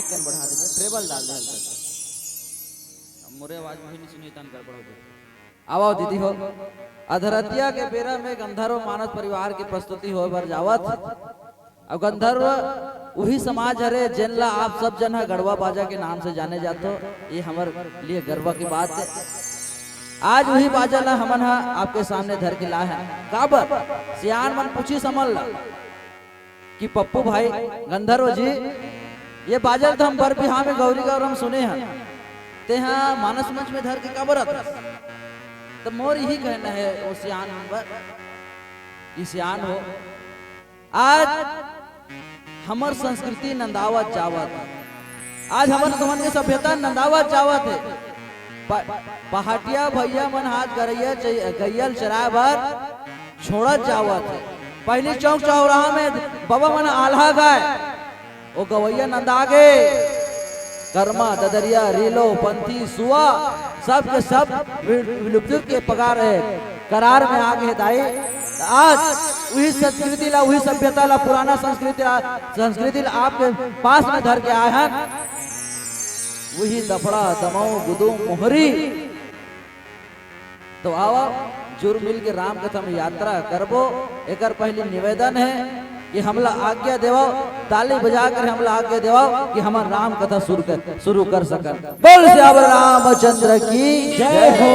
ढक्कन बढ़ा देंगे, ट्रेबल डाल दे हल्का सा। मोरे आवाज में नहीं सुनी तन गड़बड़ हो गई। आवाओ दीदी हो अधरतिया के बेरा में गंधर्व मानस परिवार की प्रस्तुति हो बर जावत। अब गंधर्व वही समाज हरे जिनला आप सब जन गढ़वा बाजा के नाम से जाने जाते हो। ये हमारे लिए गर्व की बात है। आज वही बाजा ला हमन आपके सामने धर के ला है। काबर सियान मन पूछी समझ ला कि पप्पू भाई गंधर्व जी ये बाजा तो हम बर बिहार में गौरी गौरम सुने हैं ते हाँ मानस मंच में धर के काबर आता। तो मोर यही कहना है वो सियान सियान हो आज हमर संस्कृति नंदावत जावत। आज हमर समन के सभ्यता नंदावत जावत है। पहाटिया भैया मन हाथ गैयल चराए भर छोड़त जावत है। पहले चौक चौराहा में बाबा मन आल्हा गाय वो गवैया नंदागे कर्मा ददरिया रीलो पंथी सुआ सब के सब विलुप्त के पगार है करार में आगे दाई। आज वही संस्कृति ला वही सभ्यता ला पुराना संस्कृति ला आपके पास में धर के आए हैं। वही दफड़ा दमाऊ गुदू मोहरी तो आओ जुर मिल के राम कथा में यात्रा करबो। एक पहले निवेदन है कि हमला आज्ञा देवाओ ताली बजा कर हमला आज्ञा देवाओ कि हम राम कथा शुरू कर सकन। बोल श्याम रामचंद्र की जय हो।